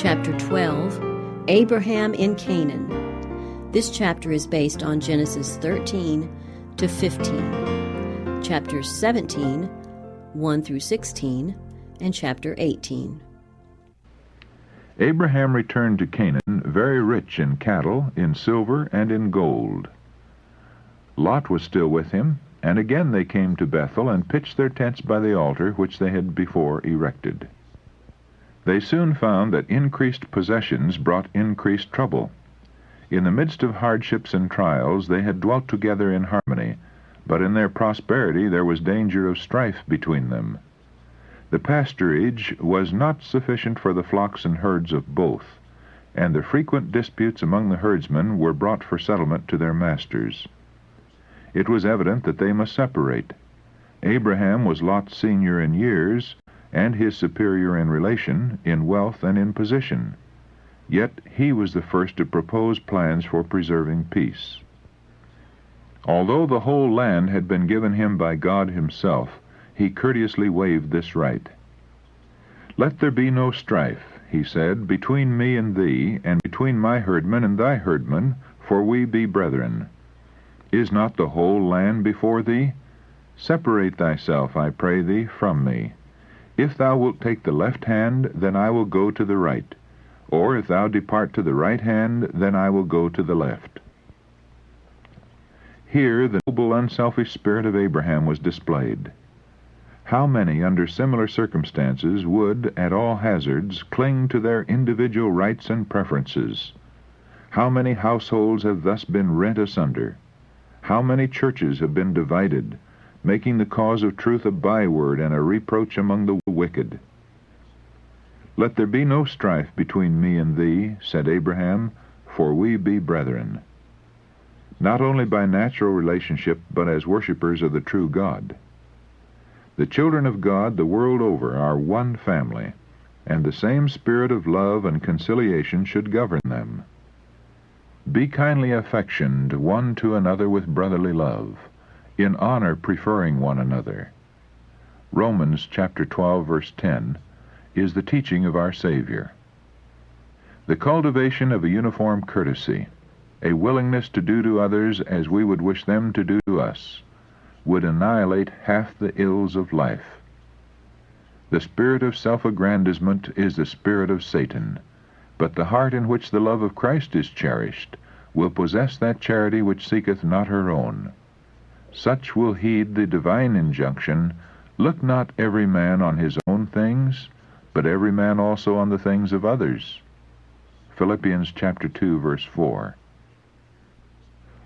Chapter 12, Abraham in Canaan. This chapter is based on Genesis 13 to 15, chapters 17, 1 through 16, and chapter 18. Abraham returned to Canaan very rich in cattle, in silver, and in gold. Lot was still with him, and again they came to Bethel and pitched their tents by the altar which they had before erected. They soon found that increased possessions brought increased trouble. In the midst of hardships and trials they had dwelt together in harmony, but in their prosperity there was danger of strife between them. The pasturage was not sufficient for the flocks and herds of both, and the frequent disputes among the herdsmen were brought for settlement to their masters. It was evident that they must separate. Abraham was Lot's senior in years, and his superior in relation, in wealth and in position. Yet he was the first to propose plans for preserving peace. Although the whole land had been given him by God himself, he courteously waived this right. "Let there be no strife," he said, "between me and thee, and between my herdmen and thy herdmen, for we be brethren. Is not the whole land before thee? Separate thyself, I pray thee, from me. If thou wilt take the left hand, then I will go to the right. Or if thou depart to the right hand, then I will go to the left." Here the noble, unselfish spirit of Abraham was displayed. How many, under similar circumstances, would, at all hazards, cling to their individual rights and preferences? How many households have thus been rent asunder? How many churches have been divided, making the cause of truth a byword and a reproach among the wicked? "Let there be no strife between me and thee," said Abraham, "for we be brethren." Not only by natural relationship, but as worshippers of the true God. The children of God the world over are one family, and the same spirit of love and conciliation should govern them. Be kindly affectioned one to another with brotherly love, in honor preferring one another. Romans chapter 12, verse 10, is the teaching of our Savior. The cultivation of a uniform courtesy, a willingness to do to others as we would wish them to do to us, would annihilate half the ills of life. The spirit of self-aggrandizement is the spirit of Satan, but the heart in which the love of Christ is cherished will possess that charity which seeketh not her own. Such will heed the divine injunction, "Look not every man on his own things, but every man also on the things of others." Philippians chapter 2, verse 4.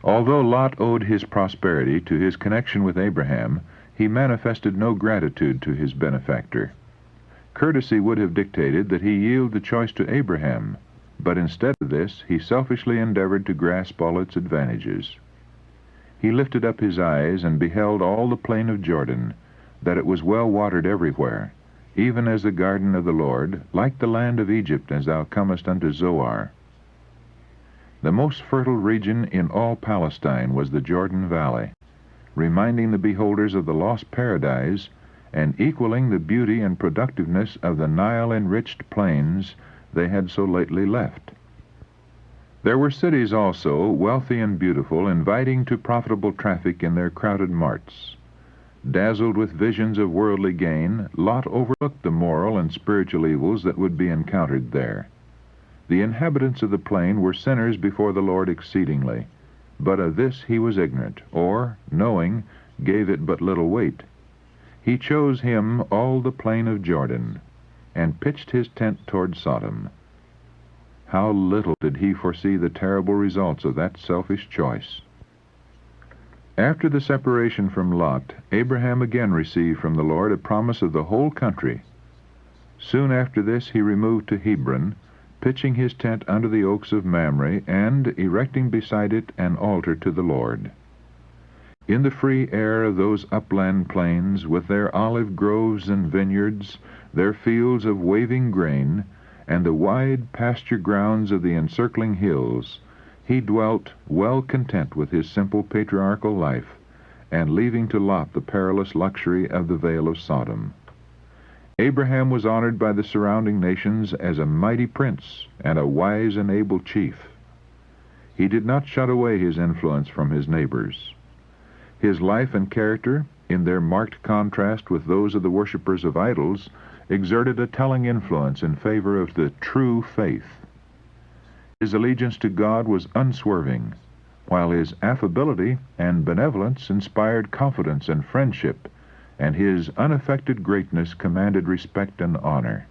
Although Lot owed his prosperity to his connection with Abraham, he manifested no gratitude to his benefactor. Courtesy would have dictated that he yield the choice to Abraham, but instead of this he selfishly endeavored to grasp all its advantages. He lifted up his eyes and beheld all the plain of Jordan, that it was well watered everywhere, even as the garden of the Lord, like the land of Egypt as thou comest unto Zoar. The most fertile region in all Palestine was the Jordan Valley, reminding the beholders of the lost paradise and equaling the beauty and productiveness of the Nile-enriched plains they had so lately left. There were cities also, wealthy and beautiful, inviting to profitable traffic in their crowded marts. Dazzled with visions of worldly gain, Lot overlooked the moral and spiritual evils that would be encountered there. The inhabitants of the plain were sinners before the Lord exceedingly, but of this he was ignorant, or, knowing, gave it but little weight. He chose him all the plain of Jordan, and pitched his tent toward Sodom. How little did he foresee the terrible results of that selfish choice. After the separation from Lot, Abraham again received from the Lord a promise of the whole country. Soon after this he removed to Hebron, pitching his tent under the oaks of Mamre, and erecting beside it an altar to the Lord. In the free air of those upland plains, with their olive groves and vineyards, their fields of waving grain, and the wide pasture grounds of the encircling hills, he dwelt well content with his simple patriarchal life, and leaving to Lot the perilous luxury of the vale of Sodom. Abraham was honored by the surrounding nations as a mighty prince and a wise and able chief. He did not shut away his influence from his neighbors. His life and character, in their marked contrast with those of the worshippers of idols, exerted a telling influence in favor of the true faith. His allegiance to God was unswerving, while his affability and benevolence inspired confidence and friendship, and his unaffected greatness commanded respect and honor.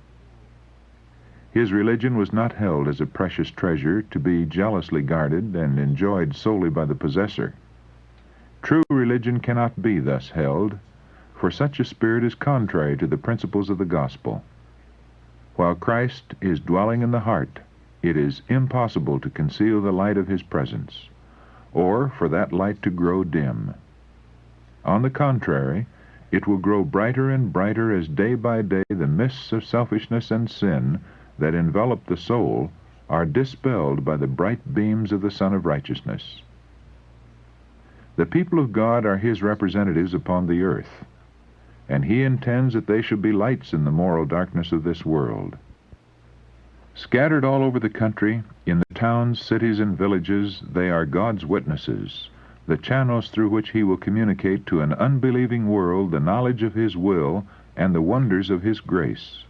His religion was not held as a precious treasure to be jealously guarded and enjoyed solely by the possessor. True religion cannot be thus held, for such a spirit is contrary to the principles of the gospel. While Christ is dwelling in the heart, it is impossible to conceal the light of his presence, or for that light to grow dim. On the contrary, it will grow brighter and brighter as day by day the mists of selfishness and sin that envelop the soul are dispelled by the bright beams of the Sun of Righteousness. The people of God are his representatives upon the earth, and he intends that they shall be lights in the moral darkness of this world. Scattered all over the country, in the towns, cities, and villages, they are God's witnesses, the channels through which he will communicate to an unbelieving world the knowledge of his will and the wonders of his grace.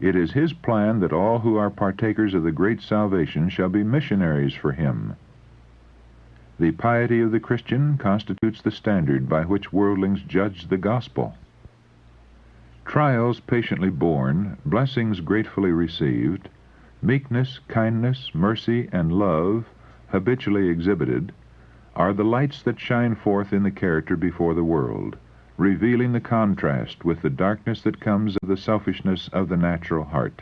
It is his plan that all who are partakers of the great salvation shall be missionaries for him. The piety of the Christian constitutes the standard by which worldlings judge the gospel. Trials patiently borne, blessings gratefully received, meekness, kindness, mercy, and love habitually exhibited, are the lights that shine forth in the character before the world, revealing the contrast with the darkness that comes of the selfishness of the natural heart.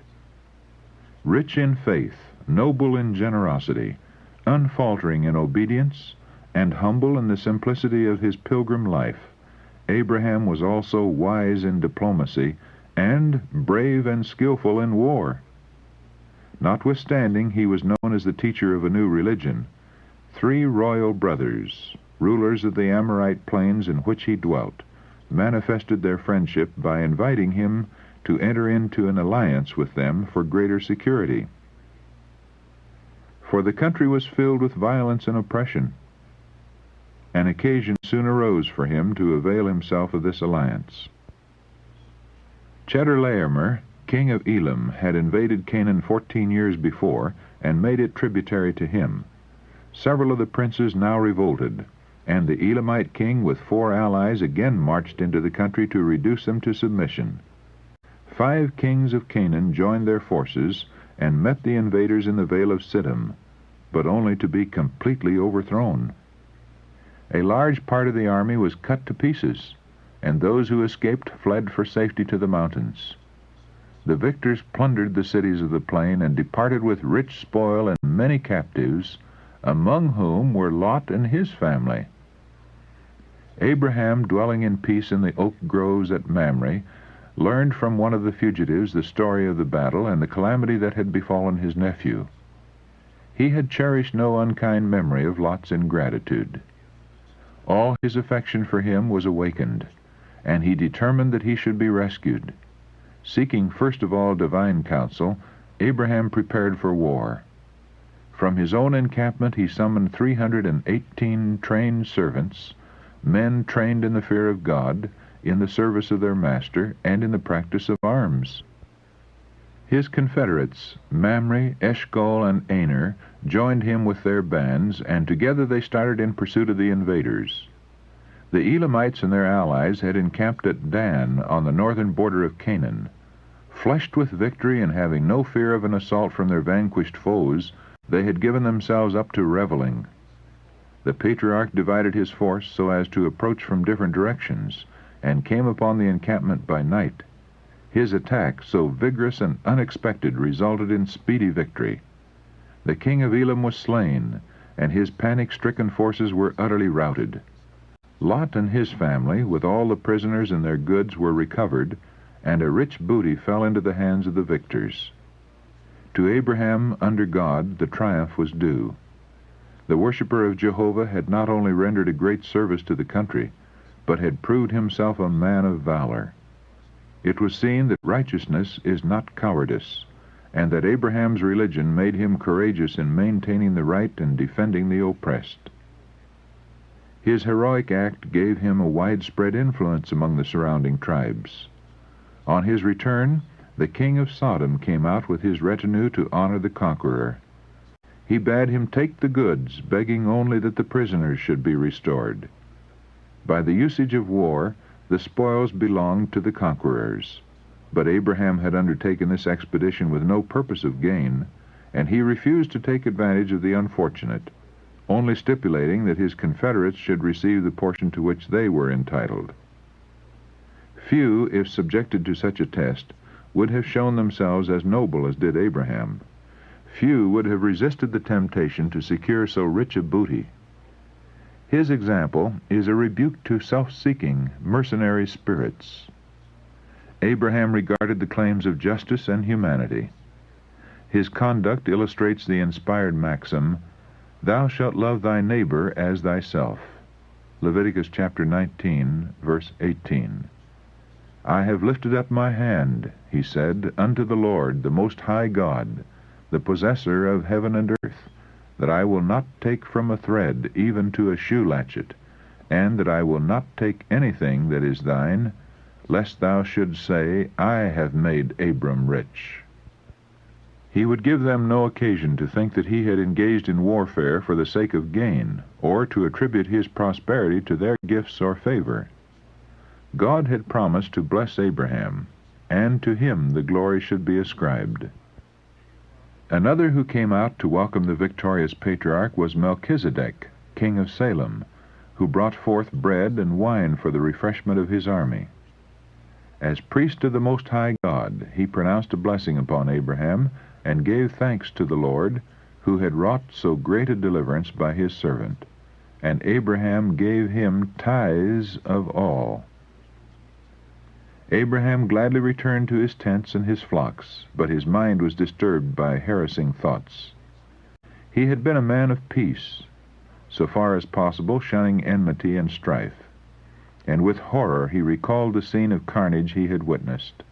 Rich in faith, noble in generosity, unfaltering in obedience, and humble in the simplicity of his pilgrim life, Abraham was also wise in diplomacy and brave and skillful in war. Notwithstanding he was known as the teacher of a new religion, 3 royal brothers, rulers of the Amorite plains in which he dwelt, manifested their friendship by inviting him to enter into an alliance with them for greater security. For the country was filled with violence and oppression. An occasion soon arose for him to avail himself of this alliance. Chedorlaomer, king of Elam, had invaded Canaan 14 years before and made it tributary to him. Several of the princes now revolted, and the Elamite king with 4 allies again marched into the country to reduce them to submission. 5 kings of Canaan joined their forces and met the invaders in the Vale of Siddim, but only to be completely overthrown. A large part of the army was cut to pieces, and those who escaped fled for safety to the mountains. The victors plundered the cities of the plain and departed with rich spoil and many captives, among whom were Lot and his family. Abraham, dwelling in peace in the oak groves at Mamre, learned from one of the fugitives the story of the battle and the calamity that had befallen his nephew. He had cherished no unkind memory of Lot's ingratitude. All his affection for him was awakened, and he determined that he should be rescued. Seeking first of all divine counsel, Abraham prepared for war. From his own encampment he summoned 318 trained servants, men trained in the fear of God, in the service of their master, and in the practice of arms. His confederates, Mamre, Eshcol, and Aner, joined him with their bands, and together they started in pursuit of the invaders. The Elamites and their allies had encamped at Dan on the northern border of Canaan. Flushed with victory and having no fear of an assault from their vanquished foes, they had given themselves up to reveling. The patriarch divided his force so as to approach from different directions, and came upon the encampment by night. His attack, so vigorous and unexpected, resulted in speedy victory. The king of Elam was slain, and his panic-stricken forces were utterly routed. Lot and his family, with all the prisoners and their goods, were recovered, and a rich booty fell into the hands of the victors. To Abraham, under God, the triumph was due. The worshipper of Jehovah had not only rendered a great service to the country, but had proved himself a man of valor. it was seen that righteousness is not cowardice, and that Abraham's religion made him courageous in maintaining the right and defending the oppressed. His heroic act gave him a widespread influence among the surrounding tribes. On his return, the king of Sodom came out with his retinue to honor the conqueror. He bade him take the goods, begging only that the prisoners should be restored. By the usage of war, the spoils belonged to the conquerors. But Abraham had undertaken this expedition with no purpose of gain, and he refused to take advantage of the unfortunate, only stipulating that his confederates should receive the portion to which they were entitled. Few, if subjected to such a test, would have shown themselves as noble as did Abraham. Few would have resisted the temptation to secure so rich a booty. His example is a rebuke to self-seeking, mercenary spirits. Abraham regarded the claims of justice and humanity. His conduct illustrates the inspired maxim, "Thou shalt love thy neighbor as thyself." Leviticus chapter 19, verse 18. "I have lifted up my hand," he said, "unto the Lord, the Most High God, the possessor of heaven and earth, that I will not take from a thread even to a shoe latchet, and that I will not take anything that is thine, lest thou shouldst say, I have made Abram rich." He would give them no occasion to think that he had engaged in warfare for the sake of gain, or to attribute his prosperity to their gifts or favor. God had promised to bless Abraham, and to him the glory should be ascribed. Another who came out to welcome the victorious patriarch was Melchizedek, king of Salem, who brought forth bread and wine for the refreshment of his army. As priest of the Most High God, he pronounced a blessing upon Abraham, and gave thanks to the Lord, who had wrought so great a deliverance by his servant. And Abraham gave him tithes of all. Abraham gladly returned to his tents and his flocks, but his mind was disturbed by harassing thoughts. He had been a man of peace, so far as possible shunning enmity and strife, and with horror he recalled the scene of carnage he had witnessed.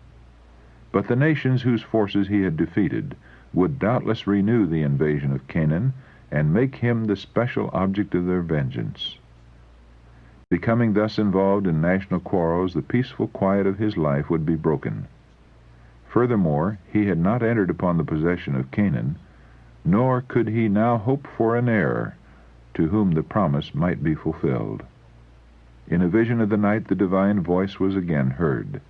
But the nations whose forces he had defeated would doubtless renew the invasion of Canaan and make him the special object of their vengeance. Becoming thus involved in national quarrels, the peaceful quiet of his life would be broken. Furthermore, he had not entered upon the possession of Canaan, nor could he now hope for an heir to whom the promise might be fulfilled. In a vision of the night the divine voice was again heard.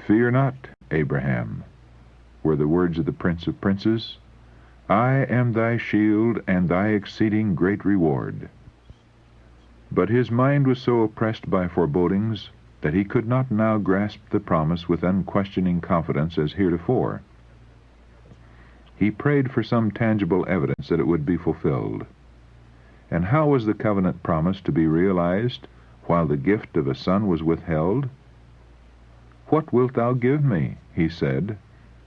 "Fear not, Abraham," were the words of the Prince of Princes. "I am thy shield and thy exceeding great reward." But his mind was so oppressed by forebodings that he could not now grasp the promise with unquestioning confidence as heretofore. He prayed for some tangible evidence that it would be fulfilled. And how was the covenant promise to be realized while the gift of a son was withheld? "What wilt thou give me," he said,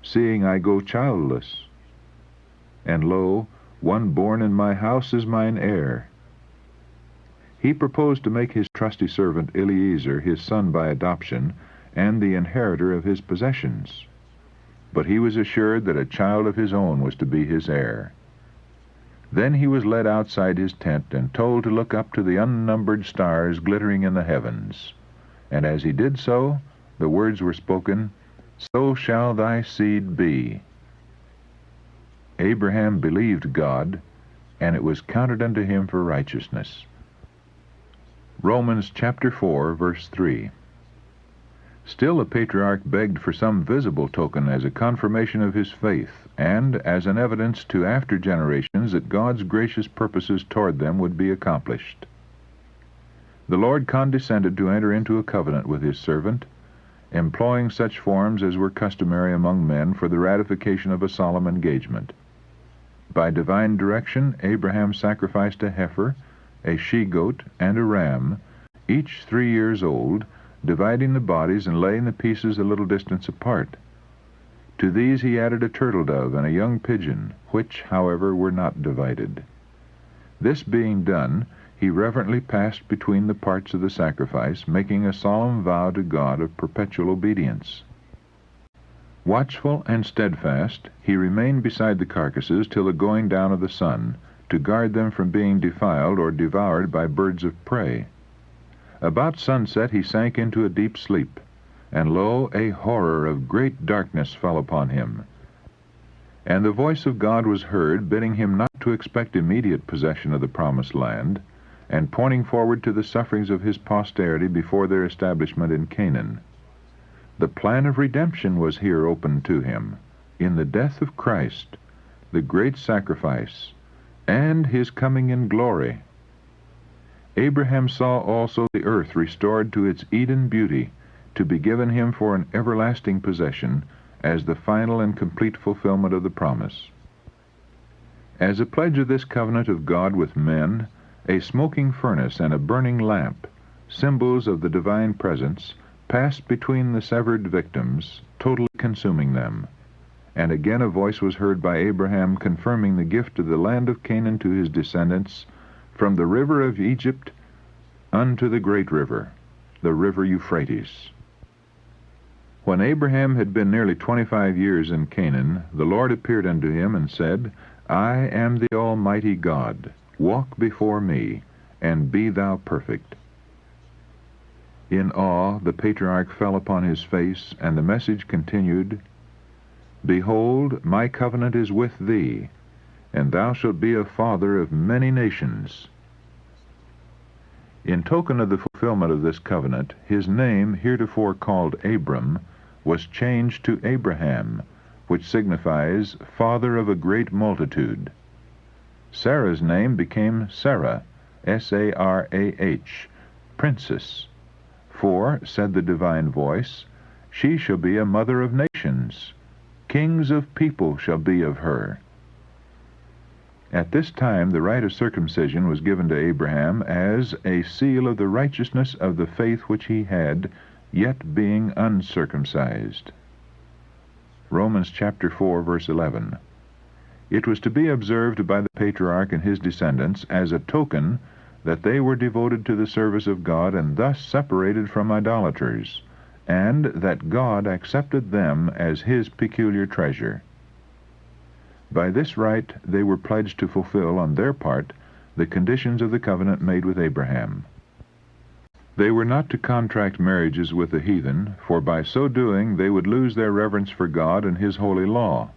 "seeing I go childless? And lo, one born in my house is mine heir." He proposed to make his trusty servant Eliezer his son by adoption and the inheritor of his possessions. But he was assured that a child of his own was to be his heir. Then he was led outside his tent and told to look up to the unnumbered stars glittering in the heavens. And as he did so, the words were spoken, "So shall thy seed be." Abraham believed God, and it was counted unto him for righteousness. Romans chapter 4, verse 3. Still the patriarch begged for some visible token as a confirmation of his faith, and as an evidence to after generations that God's gracious purposes toward them would be accomplished. The Lord condescended to enter into a covenant with his servant, employing such forms as were customary among men for the ratification of a solemn engagement. By divine direction, Abraham sacrificed a heifer, a she-goat, and a ram, each 3 years old, dividing the bodies and laying the pieces a little distance apart. To these he added a turtle-dove and a young pigeon, which, however, were not divided. This being done, he reverently passed between the parts of the sacrifice, making a solemn vow to God of perpetual obedience. Watchful and steadfast, he remained beside the carcasses till the going down of the sun, to guard them from being defiled or devoured by birds of prey. About sunset he sank into a deep sleep, and lo, a horror of great darkness fell upon him. And the voice of God was heard, bidding him not to expect immediate possession of the promised land, and pointing forward to the sufferings of his posterity before their establishment in Canaan. The plan of redemption was here opened to him, in the death of Christ, the great sacrifice, and his coming in glory. Abraham saw also the earth restored to its Eden beauty, to be given him for an everlasting possession, as the final and complete fulfillment of the promise. As a pledge of this covenant of God with men, a smoking furnace and a burning lamp, symbols of the divine presence, passed between the severed victims, totally consuming them. And again a voice was heard by Abraham confirming the gift of the land of Canaan to his descendants, from the river of Egypt unto the great river, the river Euphrates. When Abraham had been nearly 25 years in Canaan, the Lord appeared unto him and said, I am the Almighty God. Walk before me, and be thou perfect. In awe the patriarch fell upon his face, and the message continued, Behold, my covenant is with thee, and thou shalt be a father of many nations. In token of the fulfillment of this covenant, his name, heretofore called Abram, was changed to Abraham, which signifies father of a great multitude. Sarah's name became Sarah, S-A-R-A-H, princess. For, said the divine voice, she shall be a mother of nations. Kings of people shall be of her. At this time the rite of circumcision was given to Abraham as a seal of the righteousness of the faith which he had, yet being uncircumcised. Romans chapter 4, verse 11. It was to be observed by the patriarch and his descendants as a token that they were devoted to the service of God and thus separated from idolaters, and that God accepted them as his peculiar treasure. By this rite they were pledged to fulfill on their part the conditions of the covenant made with Abraham. They were not to contract marriages with the heathen, for by so doing they would lose their reverence for God and his holy law.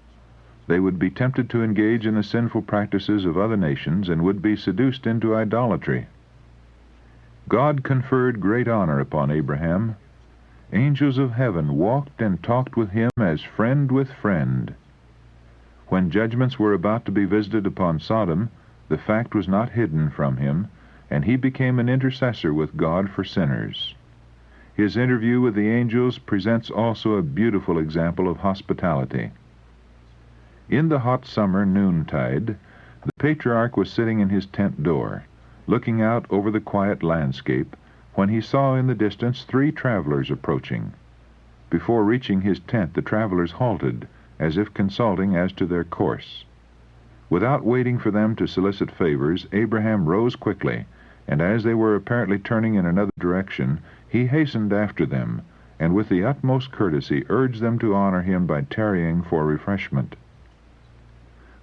They would be tempted to engage in the sinful practices of other nations and would be seduced into idolatry. God conferred great honor upon Abraham. Angels of heaven walked and talked with him as friend with friend. When judgments were about to be visited upon Sodom, the fact was not hidden from him, and he became an intercessor with God for sinners. His interview with the angels presents also a beautiful example of hospitality. In the hot summer noontide, the patriarch was sitting in his tent door, looking out over the quiet landscape, when he saw in the distance 3 travelers approaching. Before reaching his tent, the travelers halted, as if consulting as to their course. Without waiting for them to solicit favors, Abraham rose quickly, and as they were apparently turning in another direction, he hastened after them, and with the utmost courtesy urged them to honor him by tarrying for refreshment.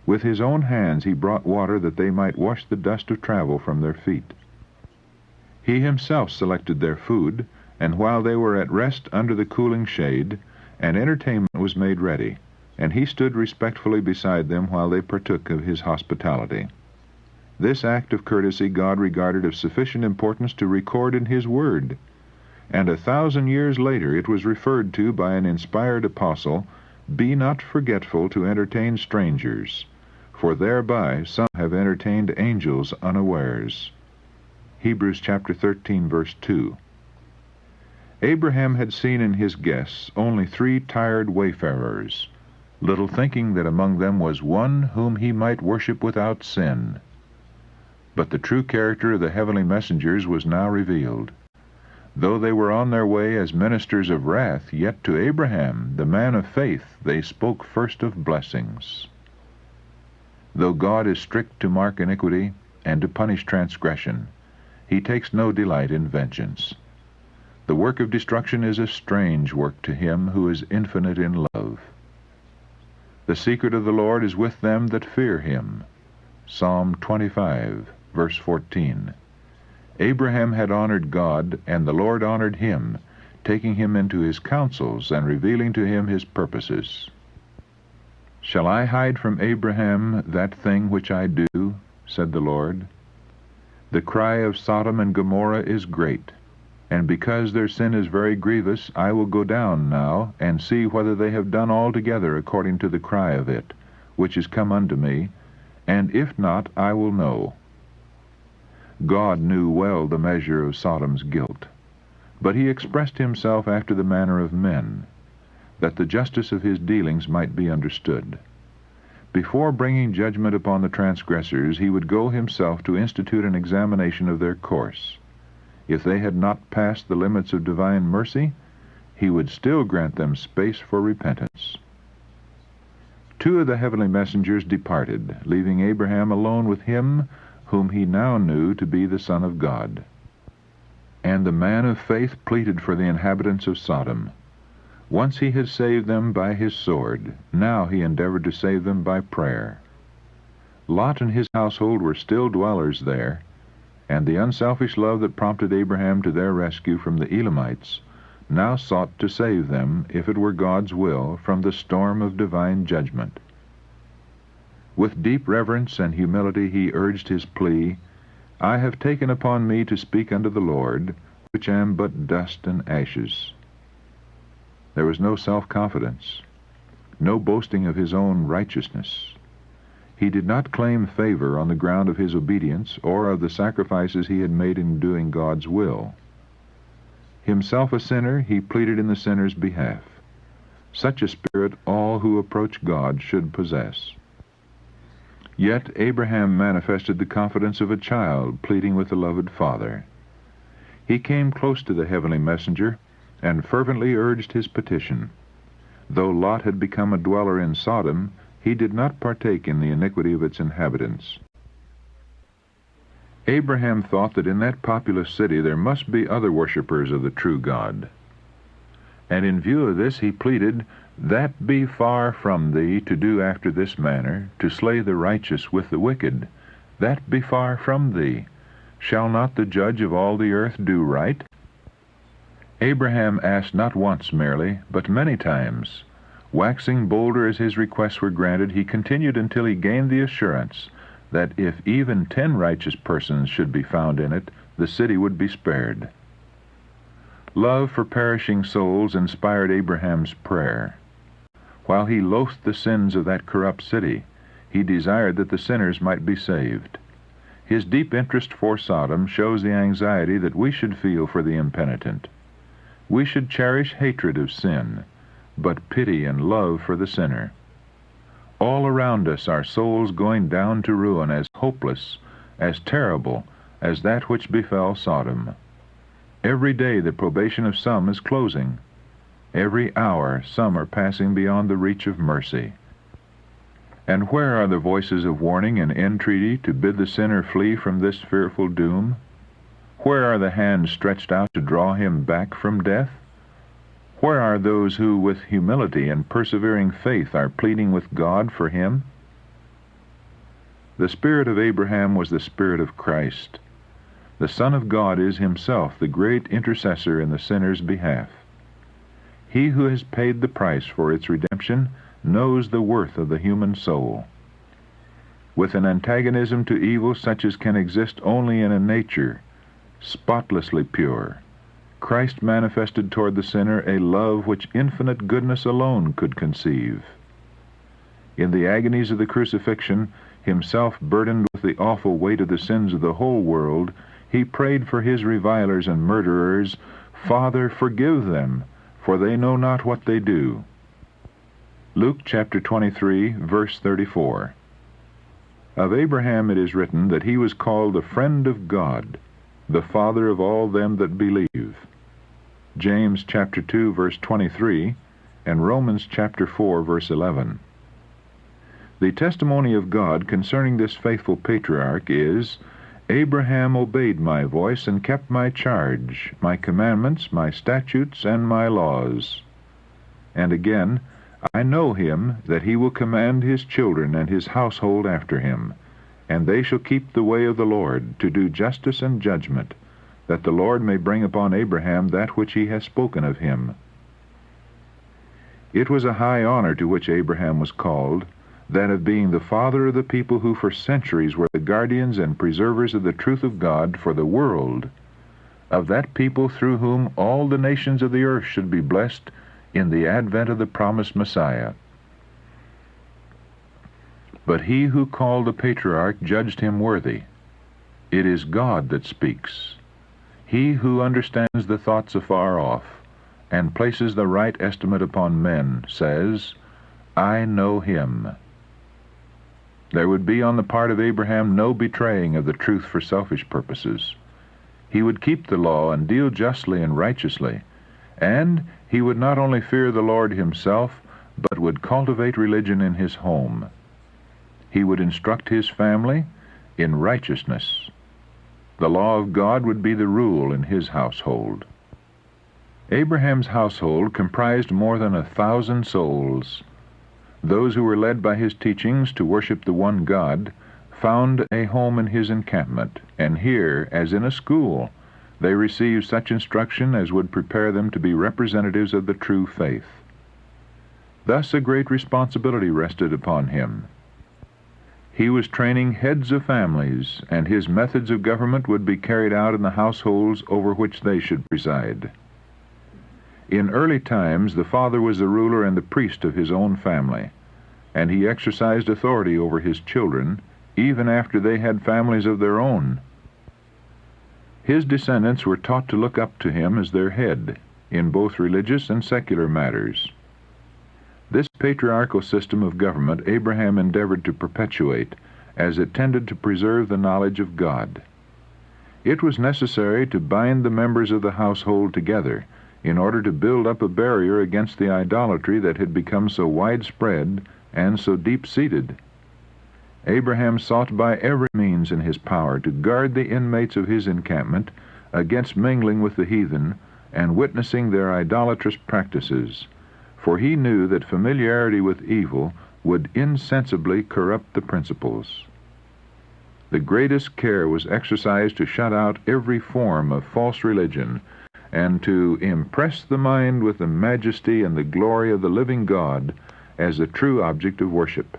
With his own hands he brought water that they might wash the dust of travel from their feet. He himself selected their food, and while they were at rest under the cooling shade, an entertainment was made ready, and he stood respectfully beside them while they partook of his hospitality. This act of courtesy God regarded of sufficient importance to record in his word, and 1,000 years later it was referred to by an inspired apostle, Be not forgetful to entertain strangers, for thereby some have entertained angels unawares. Hebrews chapter 13, verse 2. Abraham had seen in his guests only 3 tired wayfarers, little thinking that among them was one whom he might worship without sin. But the true character of the heavenly messengers was now revealed. Though they were on their way as ministers of wrath, yet to Abraham, the man of faith, they spoke first of blessings. Though God is strict to mark iniquity and to punish transgression, he takes no delight in vengeance. The work of destruction is a strange work to him who is infinite in love. The secret of the Lord is with them that fear him. Psalm 25, verse 14. Abraham had honored God, and the Lord honored him, taking him into his counsels and revealing to him his purposes. Shall I hide from Abraham that thing which I do, said the Lord? The cry of Sodom and Gomorrah is great, and because their sin is very grievous, I will go down now, and see whether they have done altogether according to the cry of it, which is come unto me, and if not, I will know. God knew well the measure of Sodom's guilt, but he expressed himself after the manner of men, that the justice of his dealings might be understood. Before bringing judgment upon the transgressors, he would go himself to institute an examination of their course. If they had not passed the limits of divine mercy, he would still grant them space for repentance. 2 of the heavenly messengers departed, leaving Abraham alone with him whom he now knew to be the Son of God. And the man of faith pleaded for the inhabitants of Sodom. Once he had saved them by his sword, now he endeavored to save them by prayer. Lot and his household were still dwellers there, and the unselfish love that prompted Abraham to their rescue from the Elamites now sought to save them, if it were God's will, from the storm of divine judgment. With deep reverence and humility he urged his plea, I have taken upon me to speak unto the Lord, which am but dust and ashes. There was no self-confidence, no boasting of his own righteousness. He did not claim favor on the ground of his obedience or of the sacrifices he had made in doing God's will. Himself a sinner, he pleaded in the sinner's behalf. Such a spirit all who approach God should possess. Yet Abraham manifested the confidence of a child pleading with the loved father. He came close to the heavenly messenger and fervently urged his petition. Though Lot had become a dweller in Sodom, he did not partake in the iniquity of its inhabitants. Abraham thought that in that populous city there must be other worshippers of the true God. And in view of this he pleaded, That be far from thee to do after this manner, to slay the righteous with the wicked. That be far from thee. Shall not the judge of all the earth do right? Abraham asked not once merely, but many times. Waxing bolder as his requests were granted, he continued until he gained the assurance that if even 10 righteous persons should be found in it, the city would be spared. Love for perishing souls inspired Abraham's prayer. While he loathed the sins of that corrupt city, he desired that the sinners might be saved. His deep interest for Sodom shows the anxiety that we should feel for the impenitent. We should cherish hatred of sin, but pity and love for the sinner. All around us are souls going down to ruin as hopeless, as terrible as that which befell Sodom. Every day the probation of some is closing. Every hour some are passing beyond the reach of mercy. And where are the voices of warning and entreaty to bid the sinner flee from this fearful doom? Where are the hands stretched out to draw him back from death? Where are those who, with humility and persevering faith, are pleading with God for him? The spirit of Abraham was the spirit of Christ. The Son of God is himself the great intercessor in the sinner's behalf. He who has paid the price for its redemption knows the worth of the human soul. With an antagonism to evil such as can exist only in a nature spotlessly pure, Christ manifested toward the sinner a love which infinite goodness alone could conceive. In the agonies of the crucifixion, himself burdened with the awful weight of the sins of the whole world, he prayed for his revilers and murderers, Father, forgive them, for they know not what they do. Luke chapter 23, verse 34. Of Abraham it is written that he was called the friend of God, the father of all them that believe. James chapter 2, verse 23, and Romans chapter 4, verse 11. The testimony of God concerning this faithful patriarch is, Abraham obeyed my voice and kept my charge, my commandments, my statutes, and my laws. And again, I know him, that he will command his children and his household after him, and they shall keep the way of the Lord, to do justice and judgment, that the Lord may bring upon Abraham that which he has spoken of him. It was a high honor to which Abraham was called, that of being the father of the people who for centuries were the guardians and preservers of the truth of God for the world, of that people through whom all the nations of the earth should be blessed in the advent of the promised Messiah. But he who called the patriarch judged him worthy. It is God that speaks. He who understands the thoughts afar off, and places the right estimate upon men, says, I know him. There would be on the part of Abraham no betraying of the truth for selfish purposes. He would keep the law and deal justly and righteously, and he would not only fear the Lord himself, but would cultivate religion in his home. He would instruct his family in righteousness. The law of God would be the rule in his household. Abraham's household comprised more than 1,000 souls. Those who were led by his teachings to worship the one God found a home in his encampment, and here, as in a school, they received such instruction as would prepare them to be representatives of the true faith. Thus a great responsibility rested upon him. He was training heads of families, and his methods of government would be carried out in the households over which they should preside. In early times, the father was the ruler and the priest of his own family, and he exercised authority over his children, even after they had families of their own. His descendants were taught to look up to him as their head, in both religious and secular matters. This patriarchal system of government Abraham endeavored to perpetuate, as it tended to preserve the knowledge of God. It was necessary to bind the members of the household together, in order to build up a barrier against the idolatry that had become so widespread and so deep-seated. Abraham sought by every means in his power to guard the inmates of his encampment against mingling with the heathen and witnessing their idolatrous practices, for he knew that familiarity with evil would insensibly corrupt the principles. The greatest care was exercised to shut out every form of false religion, and to impress the mind with the majesty and the glory of the living God as the true object of worship.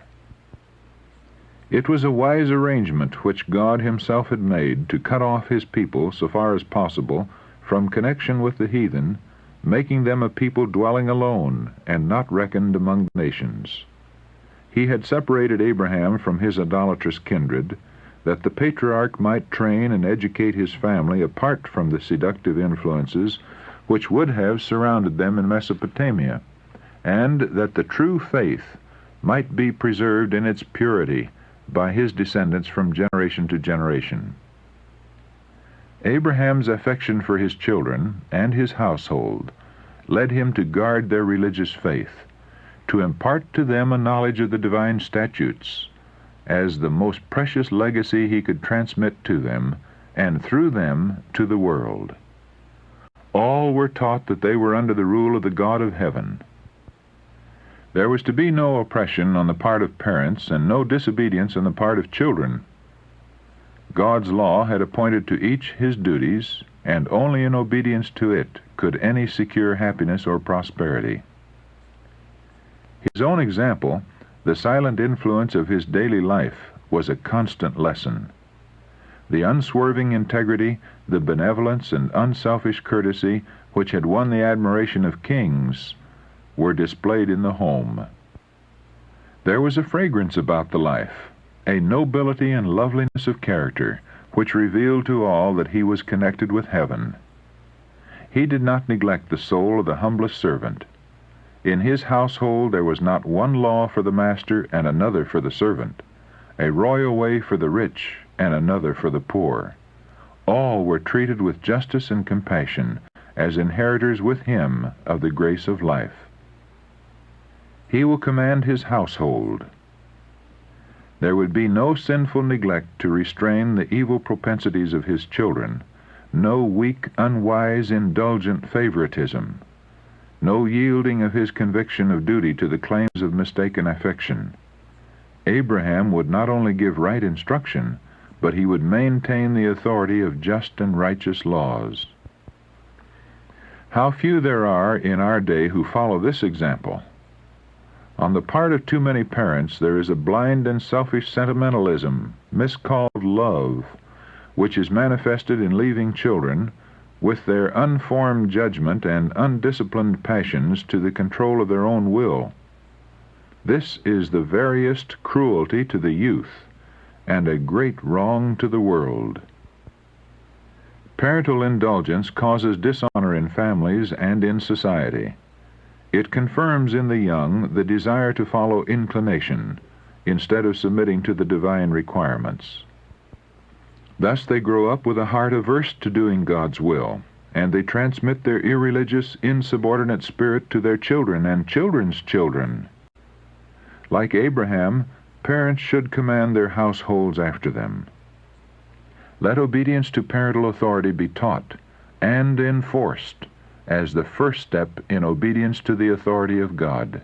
It was a wise arrangement which God himself had made to cut off his people, so far as possible, from connection with the heathen, making them a people dwelling alone and not reckoned among the nations. He had separated Abraham from his idolatrous kindred, that the patriarch might train and educate his family apart from the seductive influences which would have surrounded them in Mesopotamia, and that the true faith might be preserved in its purity by his descendants from generation to generation. Abraham's affection for his children and his household led him to guard their religious faith, to impart to them a knowledge of the divine statutes, as the most precious legacy he could transmit to them, and through them to the world. All were taught that they were under the rule of the God of heaven. There was to be no oppression on the part of parents, and no disobedience on the part of children. God's law had appointed to each his duties, and only in obedience to it could any secure happiness or prosperity. His own example, the silent influence of his daily life, was a constant lesson. The unswerving integrity, the benevolence and unselfish courtesy which had won the admiration of kings were displayed in the home. There was a fragrance about the life, a nobility and loveliness of character, which revealed to all that he was connected with heaven. He did not neglect the soul of the humblest servant. In his household there was not one law for the master and another for the servant, a royal way for the rich and another for the poor. All were treated with justice and compassion, as inheritors with him of the grace of life. He will command his household. There would be no sinful neglect to restrain the evil propensities of his children, no weak, unwise, indulgent favoritism, no yielding of his conviction of duty to the claims of mistaken affection. Abraham would not only give right instruction, but he would maintain the authority of just and righteous laws. How few there are in our day who follow this example! On the part of too many parents there is a blind and selfish sentimentalism, miscalled love, which is manifested in leaving children, with their unformed judgment and undisciplined passions, to the control of their own will. This is the veriest cruelty to the youth, and a great wrong to the world. Parental indulgence causes dishonor in families and in society. It confirms in the young the desire to follow inclination, instead of submitting to the divine requirements. Thus they grow up with a heart averse to doing God's will, and they transmit their irreligious, insubordinate spirit to their children and children's children. Like Abraham, parents should command their households after them. Let obedience to parental authority be taught and enforced as the first step in obedience to the authority of God.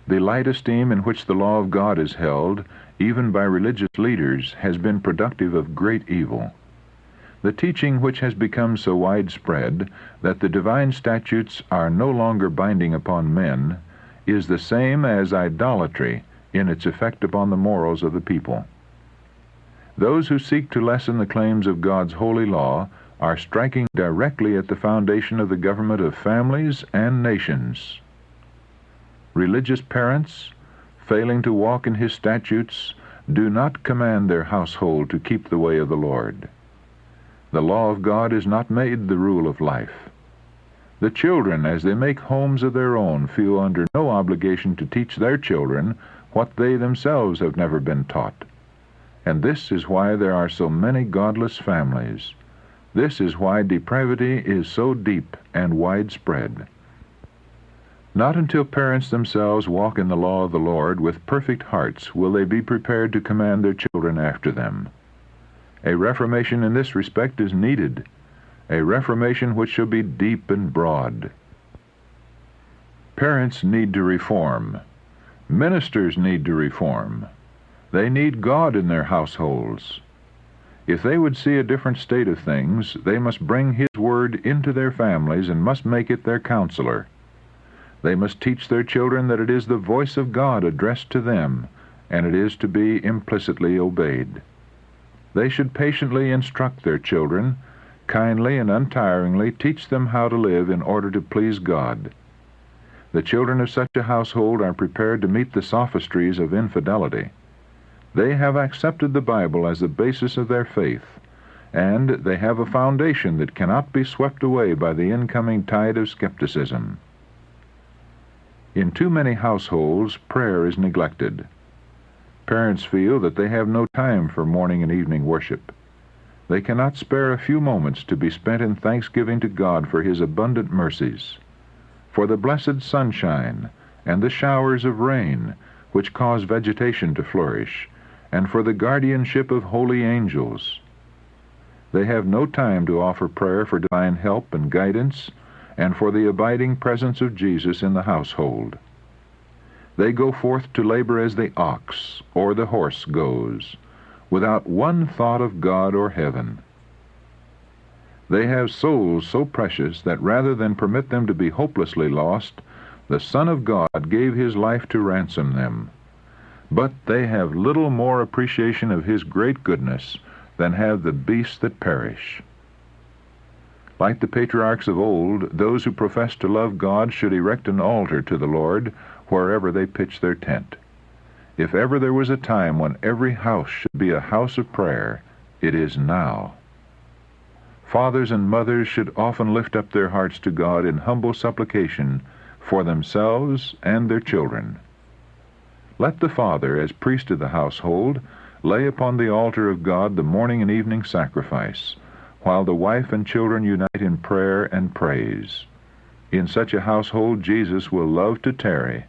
The light esteem in which the law of God is held, even by religious leaders, has been productive of great evil. The teaching which has become so widespread that the divine statutes are no longer binding upon men is the same as idolatry in its effect upon the morals of the people. Those who seek to lessen the claims of God's holy law are striking directly at the foundation of the government of families and nations. Religious parents, failing to walk in his statutes, do not command their household to keep the way of the Lord. The law of God is not made the rule of life. The children, as they make homes of their own, feel under no obligation to teach their children what they themselves have never been taught. And this is why there are so many godless families. This is why depravity is so deep and widespread. Not until parents themselves walk in the law of the Lord with perfect hearts will they be prepared to command their children after them. A reformation in this respect is needed, a reformation which shall be deep and broad. Parents need to reform. Ministers need to reform. They need God in their households. If they would see a different state of things, they must bring His Word into their families and must make it their counselor. They must teach their children that it is the voice of God addressed to them, and it is to be implicitly obeyed. They should patiently instruct their children, kindly and untiringly teach them how to live in order to please God. The children of such a household are prepared to meet the sophistries of infidelity. They have accepted the Bible as the basis of their faith, and they have a foundation that cannot be swept away by the incoming tide of skepticism. In too many households, prayer is neglected. Parents feel that they have no time for morning and evening worship. They cannot spare a few moments to be spent in thanksgiving to God for His abundant mercies, for the blessed sunshine and the showers of rain which cause vegetation to flourish, and for the guardianship of holy angels. They have no time to offer prayer for divine help and guidance, and for the abiding presence of Jesus in the household. They go forth to labor as the ox or the horse goes, without one thought of God or heaven. They have souls so precious that rather than permit them to be hopelessly lost, the Son of God gave His life to ransom them. But they have little more appreciation of His great goodness than have the beasts that perish. Like the patriarchs of old, those who profess to love God should erect an altar to the Lord wherever they pitch their tent. If ever there was a time when every house should be a house of prayer, it is now. Fathers and mothers should often lift up their hearts to God in humble supplication for themselves and their children. Let the father, as priest of the household, lay upon the altar of God the morning and evening sacrifice, while the wife and children unite in prayer and praise. In such a household Jesus will love to tarry.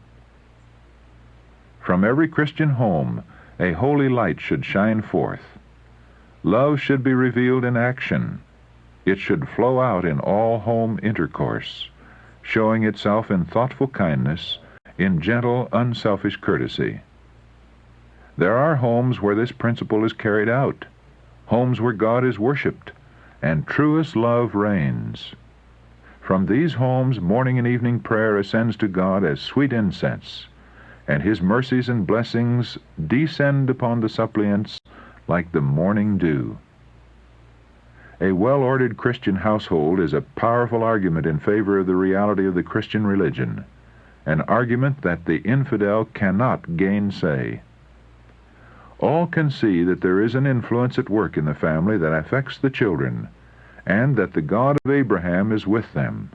From every Christian home, a holy light should shine forth. Love should be revealed in action. It should flow out in all home intercourse, showing itself in thoughtful kindness, in gentle, unselfish courtesy. There are homes where this principle is carried out, homes where God is worshipped, and truest love reigns. From these homes, morning and evening prayer ascends to God as sweet incense, and His mercies and blessings descend upon the suppliants like the morning dew. A well-ordered Christian household is a powerful argument in favor of the reality of the Christian religion, an argument that the infidel cannot gainsay. All can see that there is an influence at work in the family that affects the children, and that the God of Abraham is with them.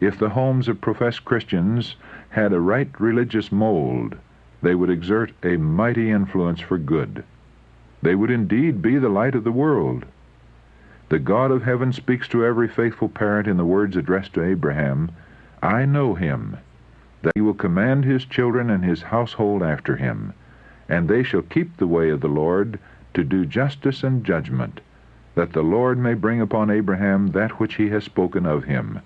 If the homes of professed Christians had a right religious mold, they would exert a mighty influence for good. They would indeed be the light of the world. The God of heaven speaks to every faithful parent in the words addressed to Abraham, "I know him, that he will command his children and his household after him, and they shall keep the way of the Lord to do justice and judgment, that the Lord may bring upon Abraham that which he has spoken of him."